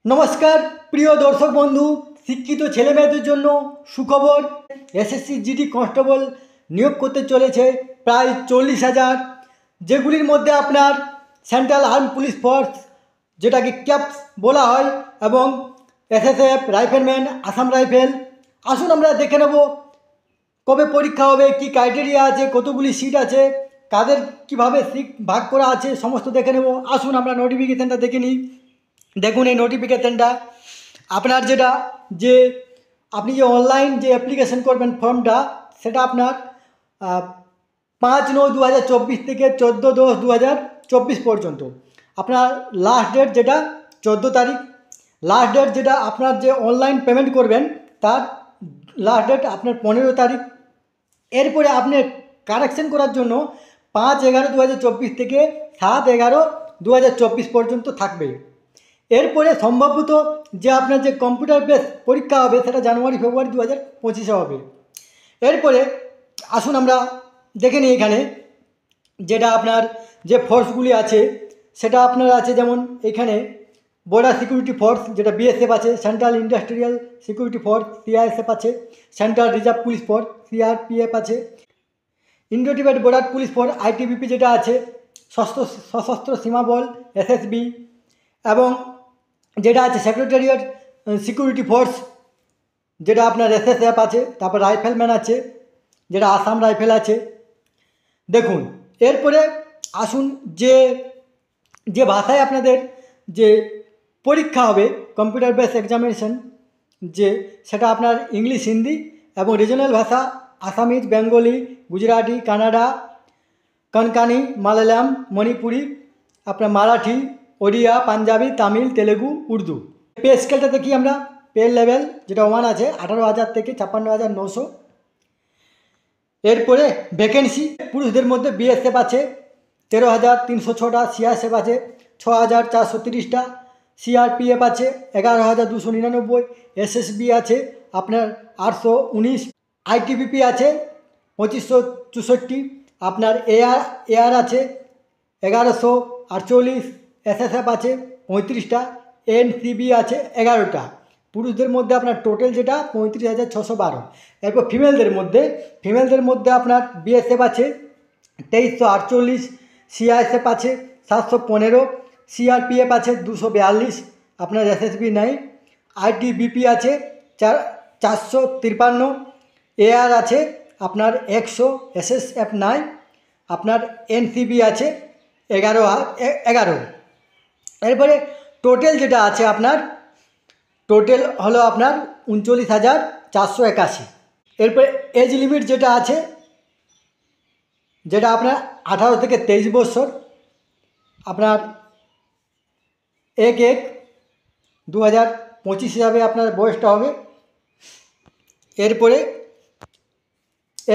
নমস্কার প্রিয় দর্শক বন্ধু, শিক্ষিত ছেলেমেয়েদের জন্য সুখবর। এসএসসি জিডি কনস্টেবল নিয়োগ করতে চলেছে প্রায় 40,000, যেগুলির মধ্যে আপনার সেন্ট্রাল আর্ম পুলিশ ফোর্স, যেটাকে ক্যাপস বলা হয়, এবং এসএসএফ, রাইফেলম্যান, আসাম রাইফেল। আসুন আমরা দেখে নেব কবে পরীক্ষা হবে, কি ক্রাইটেরিয়া আছে, কতগুলি সিট আছে, কাদের কিভাবে সিট ভাগ করা আছে, সমস্ত দেখে নেব। আসুন আমরা নোটিফিকেশানটা দেখে নিই। দেখুন এই নোটিফিকেশানটা আপনার আপনি যে অনলাইন যে অ্যাপ্লিকেশন করবেন ফর্মটা, সেটা আপনার 5/9/2024 থেকে 14/10/2024 পর্যন্ত আপনার লাস্ট ডেট, যেটা 14 তারিখ। লাস্ট ডেট যেটা আপনার যে অনলাইন পেমেন্ট করবেন তার লাস্ট ডেট আপনার 15 তারিখ। এরপরে আপনি কারেকশন করার জন্য 5/11/2024 থেকে 7/11/2024 পর্যন্ত থাকবে। এরপরে সম্ভবত যে আপনার যে কম্পিউটার বেস পরীক্ষা হবে সেটা জানুয়ারি-ফেব্রুয়ারি 2025 হবে। এরপরে আসুন আমরা দেখে নিই এখানে যেটা আপনার যে ফোর্সগুলি আছে সেটা আপনার আছে, যেমন এখানে বর্ডার সিকিউরিটি ফোর্স যেটা বিএসএফ আছে, central industrial security force CISF আছে, central reserve police force CRPF আছে, Indo Tibet border police force ITBP যেটা আছে, সশস্ত্র সীমা বল এসএসবি, এবং যেটা আছে সেক্রেটারিয়েট সিকিউরিটি ফোর্স যেটা আপনার এসএসএফ আছে। তারপর রাইফেলম্যান আছে যেটা আসাম রাইফেল আছে। দেখুন এরপরে আসুন যে যে ভাষায় আপনাদের যে পরীক্ষা হবে কম্পিউটার বেস এক্সামিনেশন, যে সেটা আপনার ইংলিশ, হিন্দি এবং রিজনাল ভাষা আসামিজ, বেঙ্গলি, গুজরাটি, কানাডা, কনকানি, মালায়ালাম, মণিপুরি, আপনার মারাঠি, ওড়িয়া, পাঞ্জাবি, তামিল, তেলেগু, উর্দু। পে স্কেলটা দেখি আমরা। পে লেভেল যেটা 1 আছে 18,000 থেকে 56,900। এরপরে ভ্যাকেন্সি পুরুষদের মধ্যে বিএসএফ আছে 13,306টা, সিআরএসএফ আছে 6,430টা, সিআরপিএফ আছে 11,299, এসএসবি আছে আপনার 819, আইটিবিপি আছে 2,564, আপনার এআর আছে 1,148, এসএসএফ আছে 35টা, এনসিবি আছে 11টা। পুরুষদের মধ্যে আপনার টোটাল যেটা 35,612। এরপর ফিমেলদের মধ্যে আপনার বিএসএফ আছে 2,348, সিআইএসএফ আছে 715, সিআরপিএফ আছে 242, আপনার এসএসবি নাই, আইটিবিপি আছে 453, এআর আছে আপনার 100, এসএসএফ নাই, আপনার এনসিবি আছে 11। এরপরে টোটাল যেটা আছে আপনার টোটাল হলো আপনার 39,481। এরপরে এজ লিমিট যেটা আছে, যেটা আপনার 18 থেকে 23 বছর, আপনার 1/1/2025 হিসাবে আপনার বয়সটা হবে। এরপরে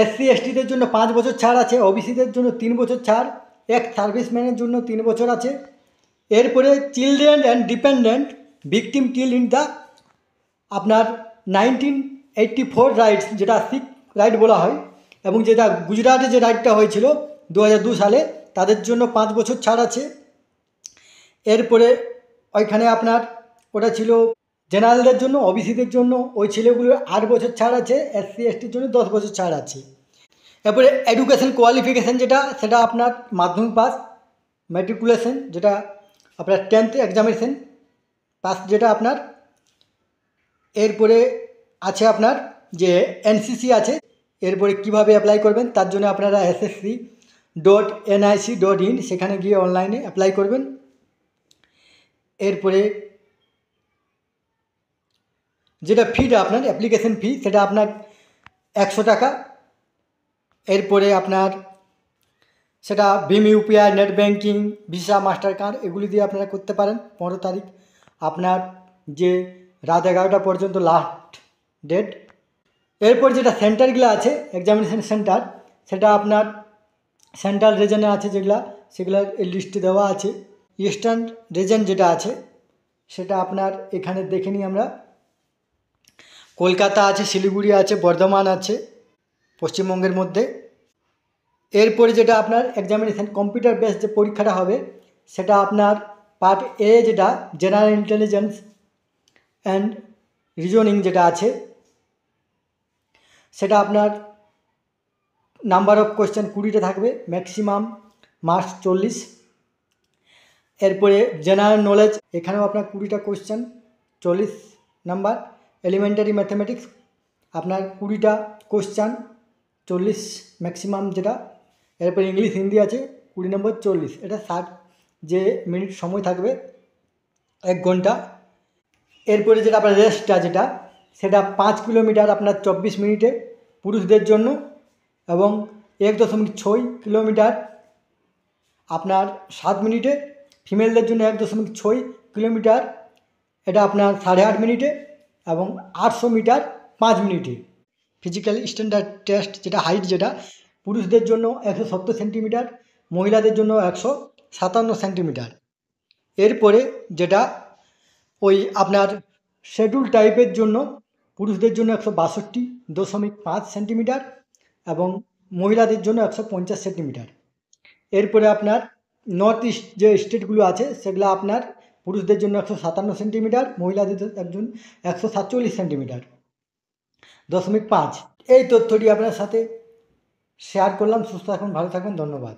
এসসি এসটিদের জন্য 5 বছর ছাড় আছে, ওবিসিদের জন্য 3 বছর ছাড়, এক সার্ভিসম্যানের জন্য 3 বছর আছে। এরপরে children and dependent victim till in the আপনার 1984 রাইটস, যেটা শিখ রাইট বলা হয়, এবং যেটা গুজরাটে যে রাইটটা হয়েছিল 2002 সালে, তাদের জন্য 5 বছর ছাড় আছে। এরপরে ওইখানে আপনার ওটা ছিল জেনারেলদের জন্য, ওবিসিদের জন্য ওই ছেলেগুলোর 8 বছর ছাড় আছে, এসসি এসটির জন্য 10 বছর ছাড় আছে। এরপরে এডুকেশন কোয়ালিফিকেশান যেটা, সেটা আপনার মাধ্যমিক পাস, ম্যাট্রিকুলেশন যেটা আপনার 10th এক্সামিনেশন পাস যেটা আপনার। এরপরে আছে আপনার যে এনসিসি আছে। এরপরে কিভাবে অ্যাপ্লাই করবেন তার জন্য আপনারা ssc.nic.in সেখানে গিয়ে অনলাইনে অ্যাপ্লাই করবেন। এরপরে যেটা ফিটা আপনার অ্যাপ্লিকেশন ফি, সেটা আপনার 100 টাকা। এরপরে আপনার সেটা ভীম UPI, net banking, Visa, Mastercard এগুলি দিয়ে আপনারা করতে পারেন। 15 তারিখ আপনার যে রাত 11টা পর্যন্ত লাস্ট ডেট। এরপর যেটা সেন্টারগুলো আছে এক্সামিনেশন সেন্টার, সেটা আপনার সেন্ট্রাল রিজনে আছে সেগুলোর লিস্টে দেওয়া আছে। ইস্টার্ন রিজন যেটা আছে সেটা আপনার এখানে দেখে নিই আমরা। কলকাতা আছে, শিলিগুড়ি আছে, বর্ধমান আছে পশ্চিমবঙ্গের মধ্যে। এরপরে যেটা আপনার এক্সামিনেশান কম্পিউটার বেস যে পরীক্ষাটা হবে, সেটা আপনার পার্ট এ যেটা জেনারেল ইন্টেলিজেন্স অ্যান্ড রিজনিং যেটা আছে সেটা আপনার নাম্বার অফ কোয়েশ্চেন 20টা থাকবে, ম্যাক্সিমাম মার্কস 40। এরপরে জেনারেল নলেজ, এখানেও আপনার 20টা কোয়েশ্চেন 40 নাম্বার। এলিমেন্টারি ম্যাথমেটিক্স আপনার 20টা কোয়েশ্চেন 40 ম্যাক্সিমাম যেটা। এরপরে ইংলিশ হিন্দি আছে 20 নম্বর 40, এটা 60 যে মিনিট সময় থাকবে 1 ঘন্টা। এরপরে যেটা আপনার রেসটা যেটা সেটা 5 কিলোমিটার আপনার 24 মিনিটে পুরুষদের জন্য, এবং 1.6 কিলোমিটার আপনার 7 মিনিটে। ফিমেলদের জন্য 1.6 কিলোমিটার, এটা আপনার 8.5 মিনিটে, এবং 800 মিটার 5 মিনিটে। ফিজিক্যাল স্ট্যান্ডার্ড টেস্ট যেটা হাইট যেটা পুরুষদের জন্য 170 সেন্টিমিটার, মহিলাদের জন্য 157 সেন্টিমিটার। এরপরে যেটা ওই আপনার শেডিউল টাইপের জন্য পুরুষদের জন্য 162.5 সেন্টিমিটার, এবং মহিলাদের জন্য 150 সেন্টিমিটার। এরপরে আপনার নর্থ ইস্ট যে স্টেটগুলো আছে সেগুলো আপনার পুরুষদের জন্য 157 সেন্টিমিটার, মহিলাদের একজন 147 সেন্টিমিটার 0.5। এই তথ্যটি আপনার সাথে শেয়ার করলাম। সুস্থ থাকুন, ভালো থাকবেন, ধন্যবাদ।